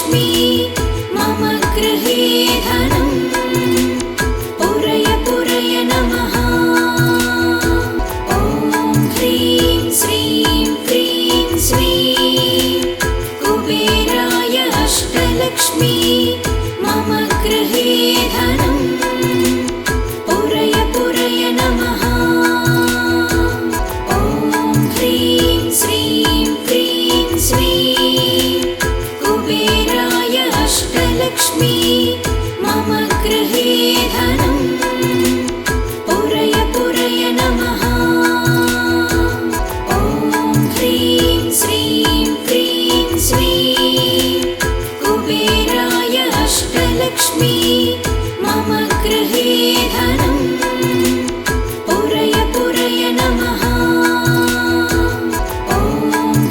अष्टलक्ष्मी मम गृहे धनम् पूरय पूरय नमः। ॐ ह्रीं श्रीं क्रीं स्वीं कुबेराय अष्टलक्ष्मी मम गृहे धनम् पूरय पूरय नमः। ॐ ह्रीं श्रीं क्रीं स्वीं कुबेराय अष्टलक्ष्मी मम गृहे धनम् पूरय पूरय नमः। ॐ ह्रीं श्रीं क्रीं स्वीं कुबेराय अष्टलक्ष्मी मम गृहे धनम् पूरय पूरय नमः। ॐ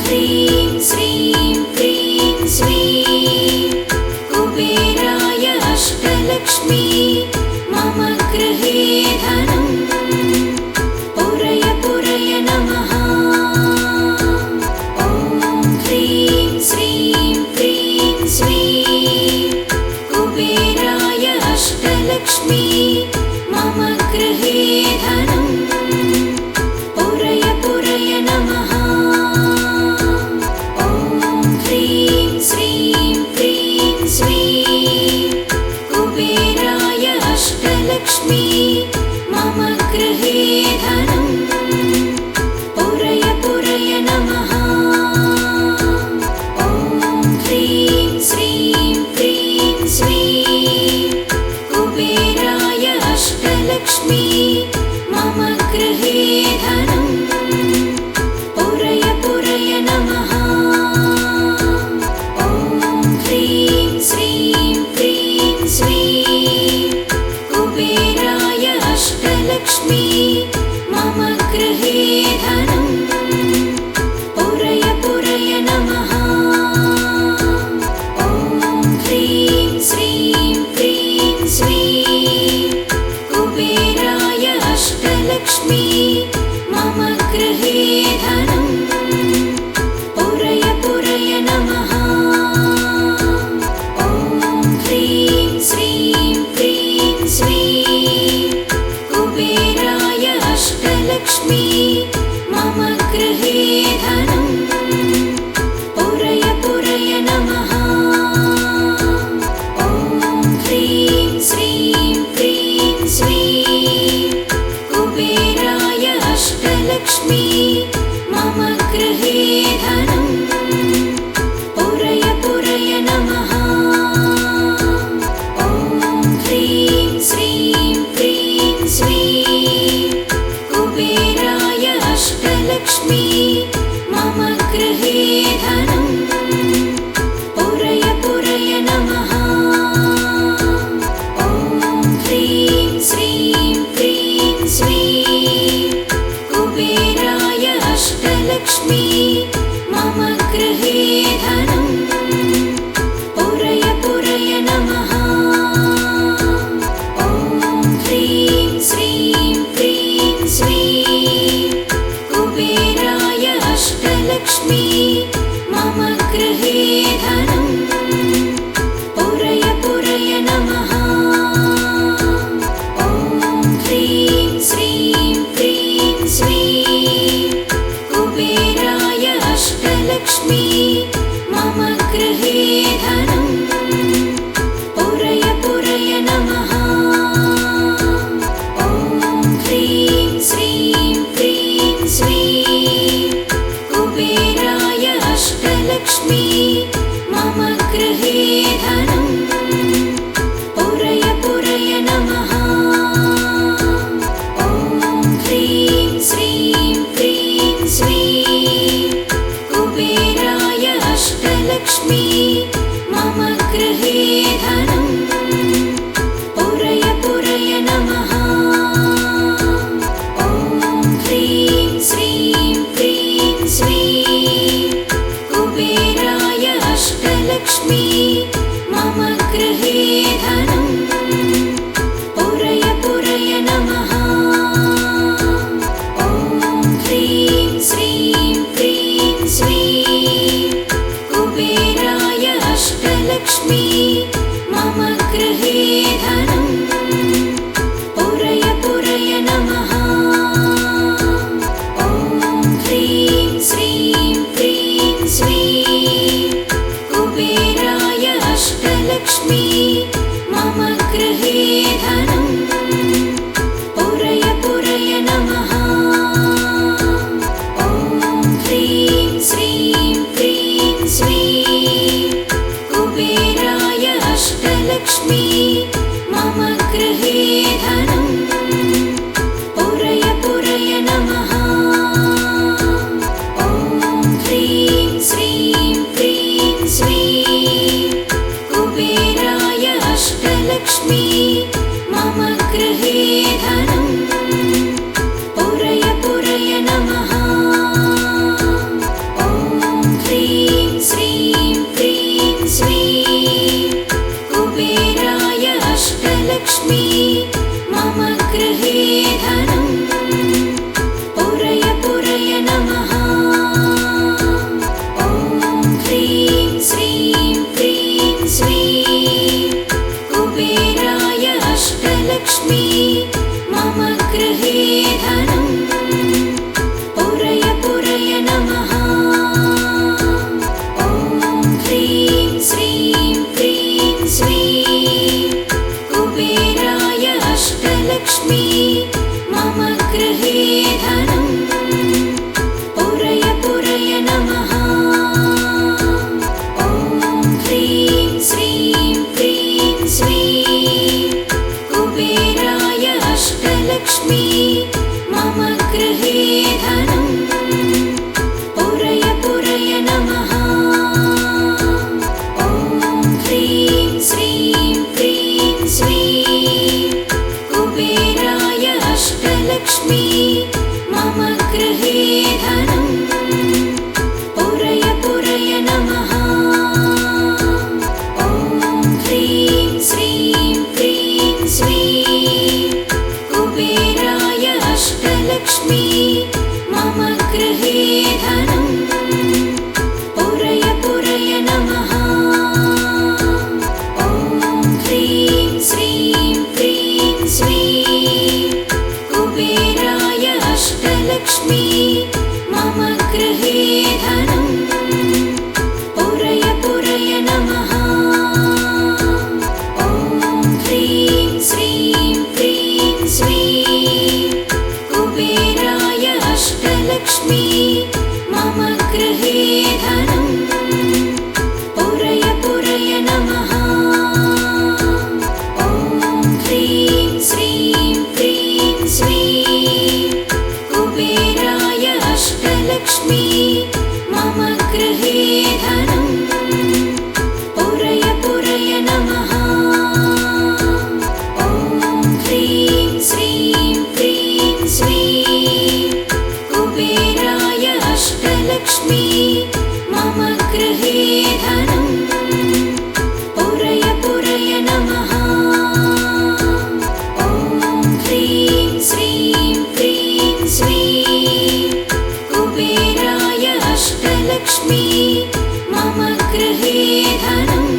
ह्रीं श्रीं क्रीं स्वीं कुबेराय अष्टलक्ष्मी मम गृहे धनम् पूरय पूरय नमः। ॐ ह्रीं श्रीं क्रीं स्वीं कुबेराय अष्टलक्ष्मी मम गृहे धनम् पूरय पूरय नमः। ॐ ह्रीं श्रीं क्रीं स्वीं कुबेराय अष्टलक्ष्मी मम गृहे धनम् पूरय पूरय नमः। ॐ ह्रीं श्रीं क्रीं स्वीं कुबेराय अष्टलक्ष्मी मम गृहे धनम् पूरय पूरय नमः। ॐ ह्रीं श्रीं क्रीं स्वीं कुबेराय अष्टलक्ष्मी मम गृहे धनम् पूरय पूरय नमः। ॐ ह्रीं श्रीं क्रीं स्वीं कुबेराय अष्टलक्ष्मी मम गृहे धनम् पूरय पूरय नमः। ॐ ह्रीं श्रीं क्रीं स्वीं कुबेराय अष्टलक्ष्मी मम गृहे धनम् पूरय पूरय नमः। ॐ ह्रीं श्रीं क्रीं स्वीं कुबेराय अष्टलक्ष्मी मम गृहे धनम् पूरय पूरय नमः। ॐ ह्रीं श्रीं क्रीं स्वीं कुबेराय अष्टलक्ष्मी मम गृहे धनम् पूरय पूरय नमः। ॐ ह्रीं श्रीं क्रीं स्वीं कुबेराय अष्टलक्ष्मी मम गृहे धनम् पूरय पूरय नमः। ॐ ह्रीं श्रीं क्रीं स्वीं कुबेराय अष्टलक्ष्मी मम गृहे धनम् पूरय पूरय नमः। ॐ ह्रीं श्रीं क्रीं स्वीं कुबेराय अष्टलक्ष्मी मम गृहे धनम् पूरय पूरय नमः। ॐ ह्रीं श्रीं क्रीं स्वीं कुबेराय अष्टलक्ष्मी मम गृहे धनम् पूरय पूरय नमः। ॐ ह्रीं श्रीं क्रीं स्वीं कुबेराय अष्टलक्ष्मी मम गृहे धनम् पूरय पूरय नमः। ॐ ह्रीं श्रीं क्रीं स्वीं कुबेराय अष्टलक्ष्मी मम गृहे धनम् पूरय पूरय नमः। ॐ ह्रीं श्रीं क्रीं स्वीं कुबेराय अष्टलक्ष्मी मम गृहे धनम् पुरय पुरय नमः। ॐ ह्रीं श्रीं क्रीं श्रीं कुबेराय अष्टलक्ष्मी मम गृहे धनम् पुरय पुरय नमः। ॐ ह्रीं श्रीं क्रीं श्रीं कुबेराय अष्टलक्ष्मी मम गृहे धनम् पुरय पुरय नमः। ॐ ह्रीं श्रीं क्रीं श्रीं कुबेराय अष्टलक्ष्मी मम गृहे धनम् पुरय पुरय नमः। ॐ ह्रीं श्रीं क्रीं श्रीं कुबेराय अष्टलक्ष्मी मम गृहे धनम् पुरय पुरय नमः। ॐ ह्रीं श्रीं क्रीं श्रीं कुबेराय अष्टलक्ष्मी मम गृहे धनम् पुरय पुरय नमः। ॐ ह्रीं श्रीं क्रीं श्रीं कुबेराय अष्टलक्ष्मी मम गृहे धनम्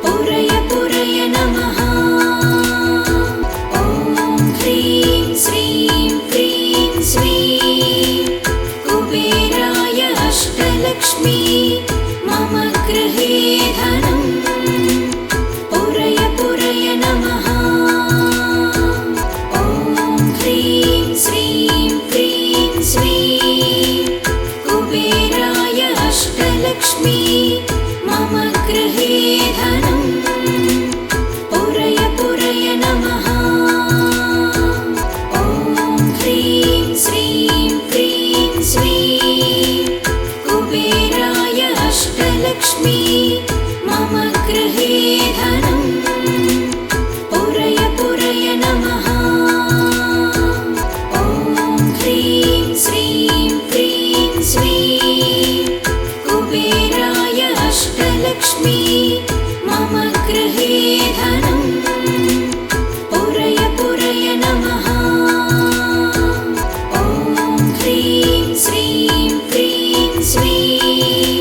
पुरय पुरय नमः। ॐ ह्रीं श्रीं क्रीं श्रीं कुबेराय अष्टलक्ष्मी मम गृहे धनम् पुरय पुरय नमः। ॐ ह्रीं श्रीं क्रीं श्रीं कुबेराय अष्टलक्ष्मी मम गृहे धनम् पुरय पुरय नमः। ॐ ह्रीं श्रीं क्रीं श्रीं कुबेराय अष्टलक्ष्मी मम गृहे धनम् पुरय पुरय नमः। ॐ ह्रीं श्रीं क्रीं श्रीं कुबेराय अष्टलक्ष्मी मम गृहे धनम् पुरय पुरय नमः। ॐ ह्रीं श्रीं क्रीं श्रीं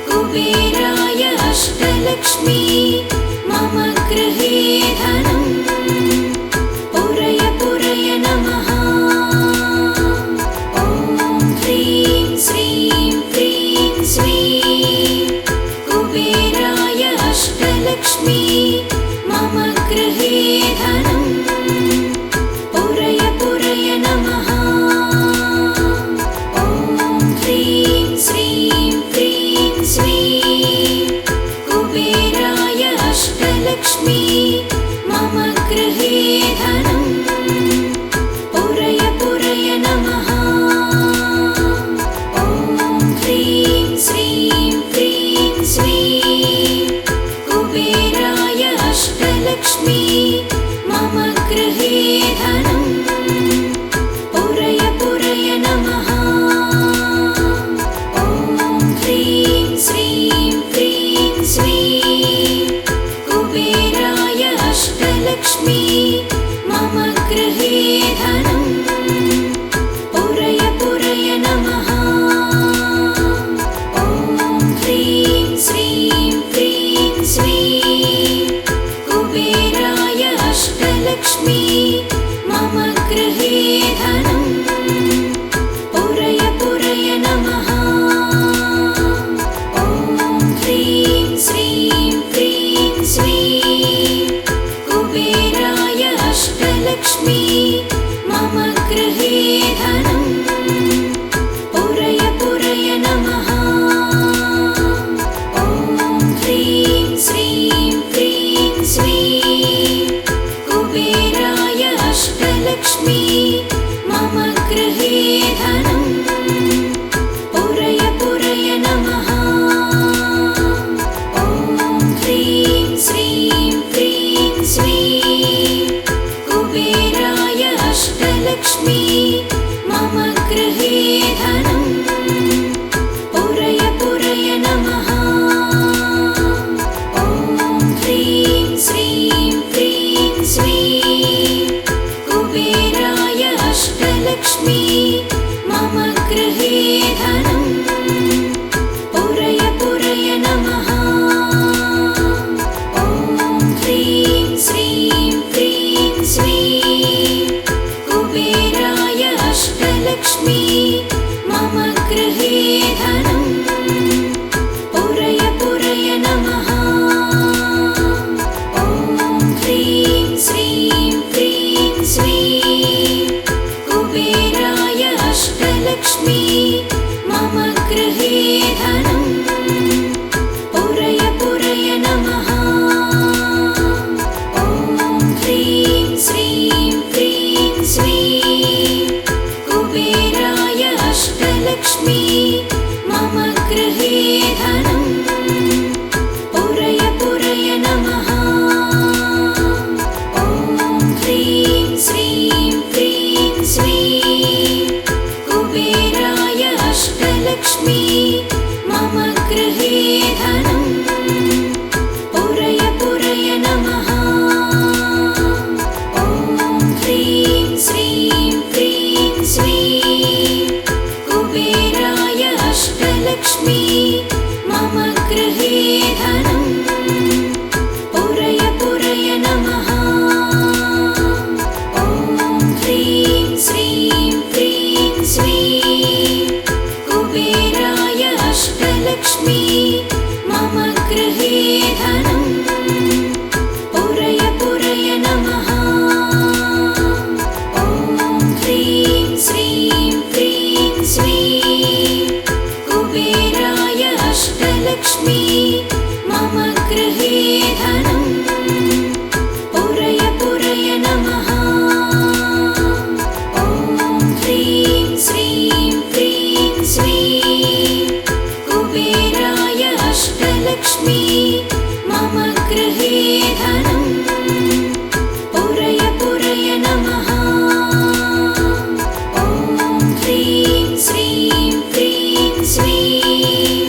कुबेराय अष्टलक्ष्मी मम गृहे धनम् पुरय पुरय नमः। ॐ ह्रीं श्रीं क्रीं श्रीं कुबेराय अष्टलक्ष्मी मम गृहे धनम् पुरय पुरय नमः। ॐ ह्रीं श्रीं क्रीं श्रीं कुबेराय अष्टलक्ष्मी मम गृहे धनम् पुरय पुरय नमः। ॐ ह्रीं श्रीं क्रीं श्रीं कुबेराय अष्टलक्ष्मी मम गृहे धनम् पुरय पुरय नमः। ॐ ह्रीं श्रीं क्रीं श्रीं कुबेराय अष्टलक्ष्मी मम गृहे धनम् पुरय पुरय नमः। ॐ ह्रीं श्रीं क्रीं श्रीं कुबेराय अष्टलक्ष्मी मम गृहे धनम् पुरय पुरय नमः। ॐ ह्रीं श्रीं क्रीं श्रीं कुबेराय अष्टलक्ष्मी मम गृहे धनम् पुरय पुरय नमः। ॐ ह्रीं श्रीं क्रीं श्रीं कुबेराय अष्टलक्ष्मी मम अष्टलक्ष्मी मम गृहे धनं पुरय पुरय नमः। ॐ ह्रीं श्रीं क्रीं श्रीं कुबेराय अष्टलक्ष्मी मम गृहे धनं पुरय पुरय नमः। ॐ ह्रीं श्रीं क्रीं श्रीं कुबेराय अष्टलक्ष्मी मम गृहे धनं पुरय पुरय नमः। ॐ ह्रीं श्रीं क्रीं श्रीं कुबेराय अष्टलक्ष्मी मम गृहे धनं पुरय पुरय नमः। ॐ ह्रीं श्रीं क्रीं श्रीं कुबेराय अष्टलक्ष्मी मम गृहे धनं पुरय पुरय नमः। ॐ ह्रीं श्रीं क्रीं श्रीं कुबेराय अष्टलक्ष्मी मम गृहे धनं पुरय पुरय नमः। ॐ ह्रीं श्रीं क्रीं श्रीं कुबेराय अष्टलक्ष्मी मम गृहे धनं पुरय पुरय नमः। ॐ ह्रीं श्रीं क्रीं श्रीं कुबेराय अष्टलक्ष्मी मम गृहे धनं पुरय पुरय नमः। ॐ ह्रीं श्रीं क्रीं श्रीं कुबेराय अष्टलक्ष्मी मम गृहे धनं पुरय पुरय नमः। ॐ ह्रीं श्रीं क्रीं श्रीं कुबेराय अष्टलक्ष्मी मम गृहे धनं पुरय पुरय नमः। ॐ ह्रीं श्रीं क्रीं श्रीं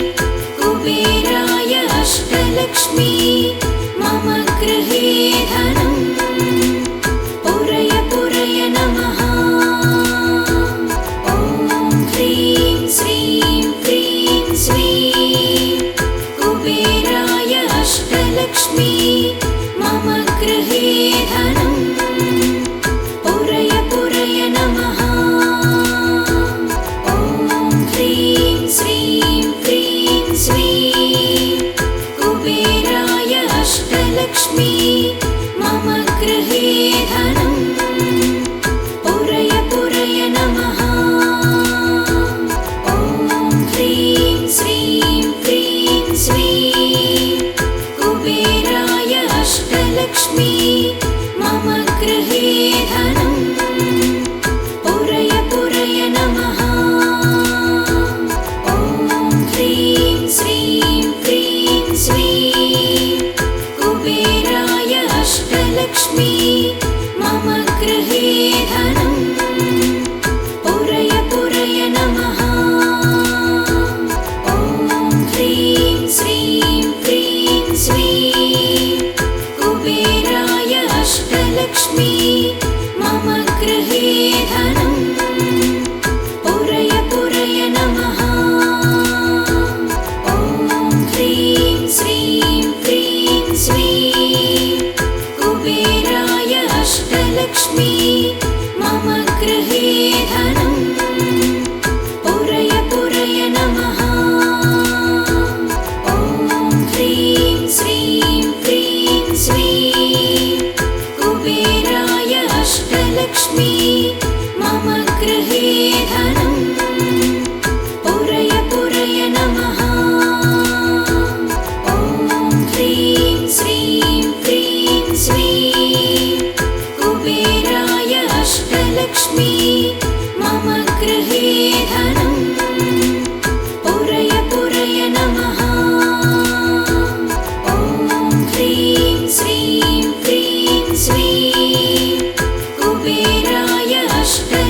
कुबेराय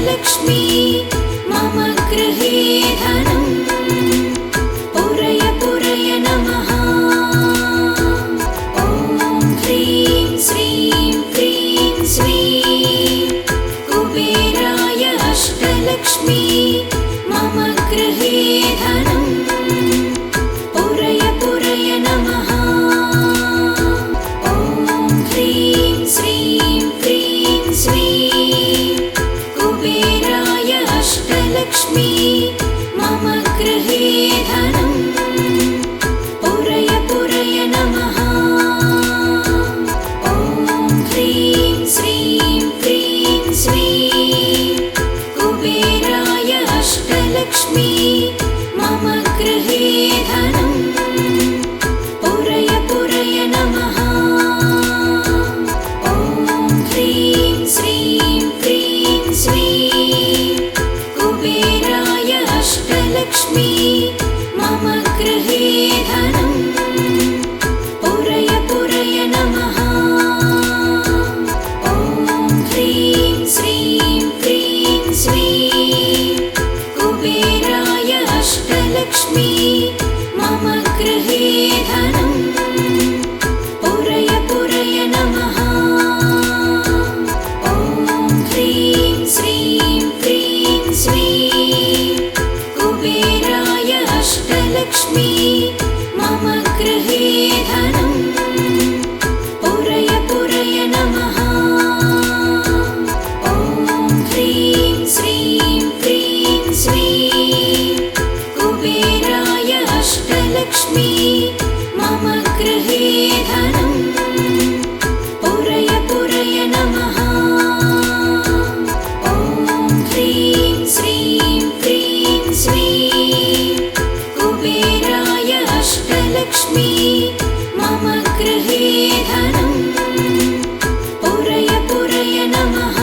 अष्टलक्ष्मी मम गृहे धनं पुरय पुरय नमः। ॐ ह्रीं श्रीं क्रीं श्रीं कुबेराय अष्टलक्ष्मी मम गृहे धनं पुरय पुरय नमः। ॐ ह्रीं श्रीं क्रीं श्रीं कुबेराय अष्टलक्ष्मी मम गृहे धनं पुरय पुरय नमः। ॐ ह्रीं श्रीं क्रीं श्रीं कुबेराय अष्टलक्ष्मी मम गृहे धनं पुरय पुरय नमः। ॐ ह्रीं श्रीं क्रीं श्रीं कुबेराय अष्टलक्ष्मी मम गृहे धनं पुरय पुरय नमः। ॐ ह्रीं श्रीं क्रीं श्रीं कुबेराय अष्टलक्ष्मी मम गृहे धनं पुरय पुरय नमः। ॐ ह्रीं श्रीं क्रीं श्रीं कुबेराय अष्टलक्ष्मी मम गृहे धनं पुरय पुरय नमः। ॐ ह्रीं श्रीं क्रीं श्रीं कुबेराय अष्टलक्ष्मी मम गृहे धनं पुरय पुरय नमः। ॐ ह्रीं श्रीं क्रीं श्रीं कुबेराय अष्टलक्ष्मी मम गृहे धनं पुरय पुरय नमः।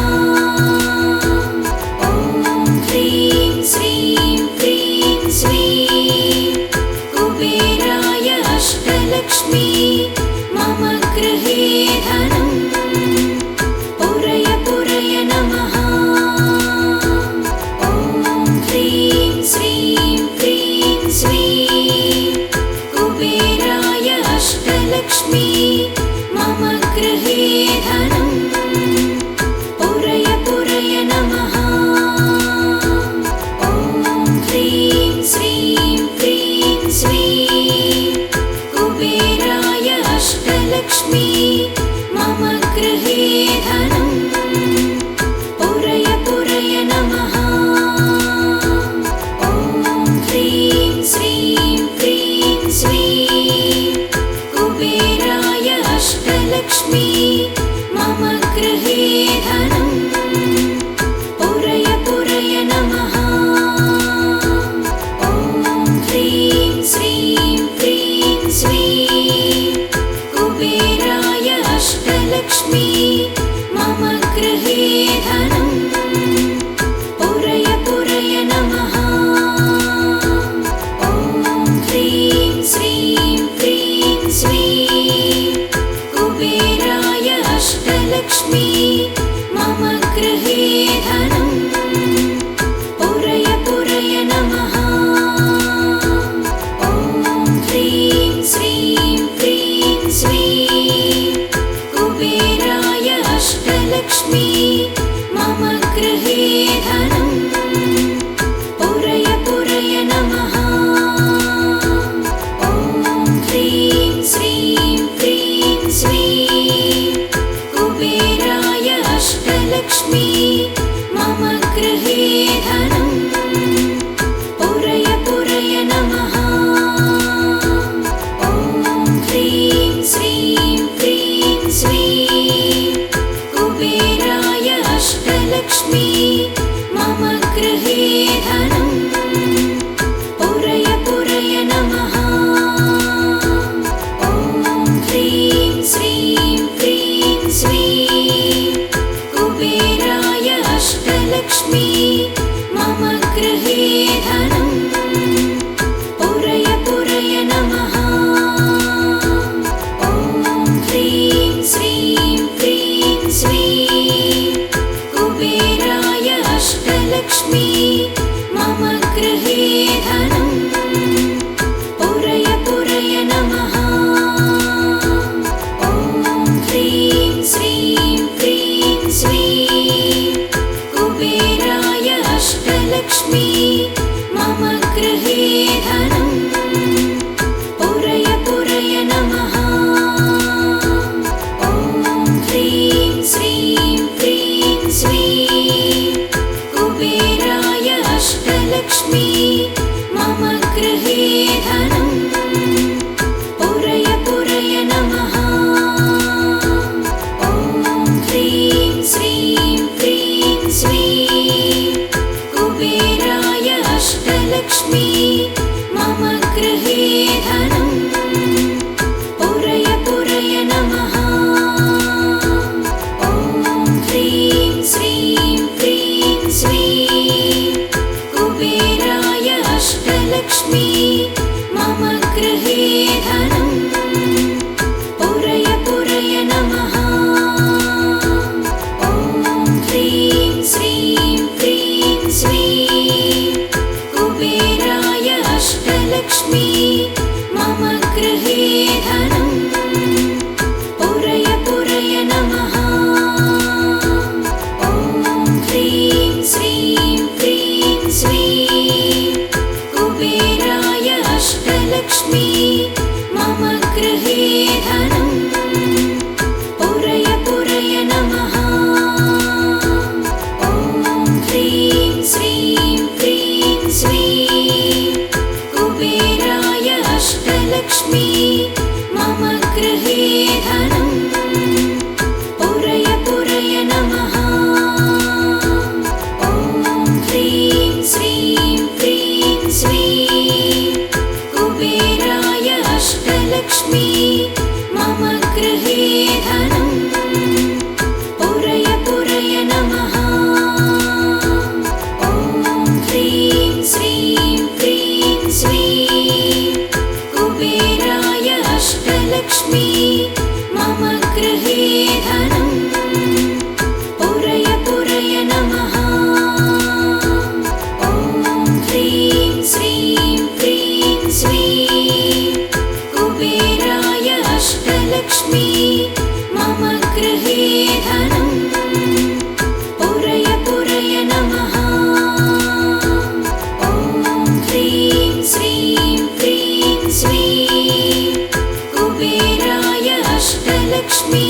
ॐ ह्रीं श्रीं क्रीं श्रीं कुबेराय अष्टलक्ष्मी मम गृहे धनं पुरय पुरय नमः। ॐ ह्रीं श्रीं क्रीं श्रीं कुबेराय अष्टलक्ष्मी मम गृहे धनं पुरय पुरय नमः। ॐ ह्रीं श्रीं क्रीं श्रीं कुबेराय अष्टलक्ष्मी मम गृहे धनं पुरय पुरय नमः। ॐ ह्रीं श्रीं क्रीं श्रीं कुबेराय अष्टलक्ष्मी मम गृहे धनं पुरय पुरय नमः। ॐ ह्रीं श्रीं क्रीं श्रीं कुबेराय अष्टलक्ष्मी मम गृहे धनं पुरय पुरय नमः। ॐ ह्रीं श्रीं क्रीं श्रीं कुबेराय अष्टलक्ष्मी मम गृहे धनं पुरय पुरय नमः। ॐ ह्रीं श्रीं क्रीं श्रीं कुबेराय अष्टलक्ष्मी मम गृहे धनं पुरय पुरय नमः। ॐ ह्रीं श्रीं क्रीं श्रीं कुबेराय अष्टलक्ष्मी मम गृहे धनं पुरय पुरय नमः। ॐ ह्रीं श्रीं क्रीं श्रीं कुबेराय अष्टलक्ष्मी मम गृहे धनं पुरय पुरय नमः। ॐ ह्रीं श्रीं क्रीं श्रीं कुबेराय अष्टलक्ष्मी मम गृहे धनं पुरय पुरय नमः। ॐ ह्रीं श्रीं क्रीं श्रीं कुबेराय अष्टलक्ष्मी मम गृहे धनं पुरय पुरय नमः। ॐ ह्रीं श्रीं क्रीं श्रीं कुबेराय अष्टलक्ष्मी मम गृहे धनं पुरय पुरय नमः। ॐ ह्रीं श्रीं क्रीं श्रीं कुबेराय अष्टलक्ष्मी मम गृहे धनं पुरय पुरय नमः। ॐ ह्रीं श्रीं क्रीं श्रीं कुबेराय अष्टलक्ष्मी मम गृहे धनं पुरय पुरय नमः। ॐ ह्रीं श्रीं क्रीं श्रीं कुबेराय अष्टलक्ष्मी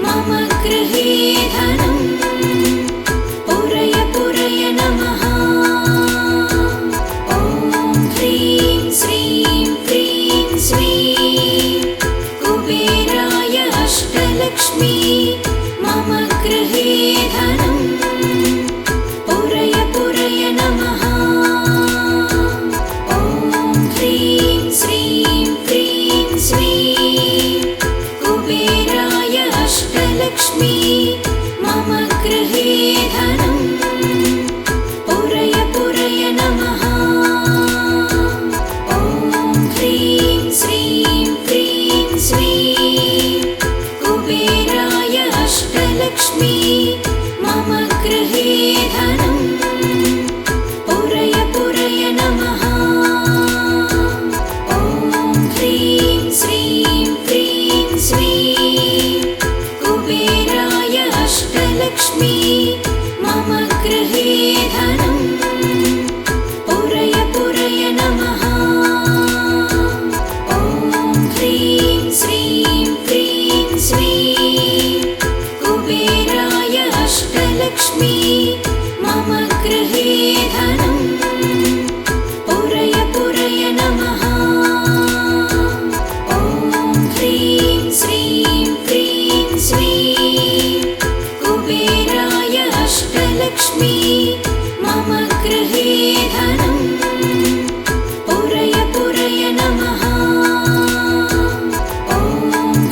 मम गृहे धनं पुरय पुरय नमः। ॐ ह्रीं श्रीं क्रीं श्रीं कुबेराय अष्टलक्ष्मी मम गृहे धनं पुरय पुरय नमः। ॐ ह्रीं श्रीं क्रीं श्रीं कुबेराय अष्टलक्ष्मी मम गृहे धनं पुरय पुरय नमः। ॐ ह्रीं श्रीं क्रीं श्रीं कुबेराय अष्टलक्ष्मी मम गृहे धनं पुरय पुरय नमः। ॐ ह्रीं श्रीं क्रीं श्रीं कुबेराय अष्टलक्ष्मी मम गृहे धनं पुरय पुरय नमः। ॐ ह्रीं श्रीं क्रीं श्रीं कुबेराय अष्टलक्ष्मी मम गृहे धनं पुरय पुरय नमः। ॐ ह्रीं श्रीं क्रीं श्रीं कुबेराय अष्टलक्ष्मी मम गृहे धनं पुरय पुरय नमः। ॐ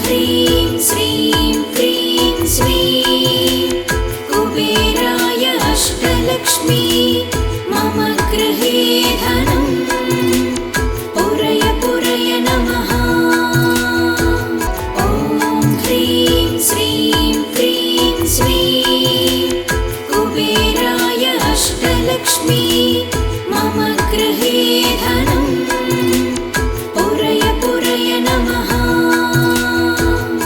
ह्रीं श्रीं क्रीं श्रीं कुबेराय अष्टलक्ष्मी मम गृहे धनं पुरय पुरय नमः। ॐ ह्रीं श्रीं क्रीं श्रीं कुबेराय अष्टलक्ष्मी अष्टलक्ष्मी मम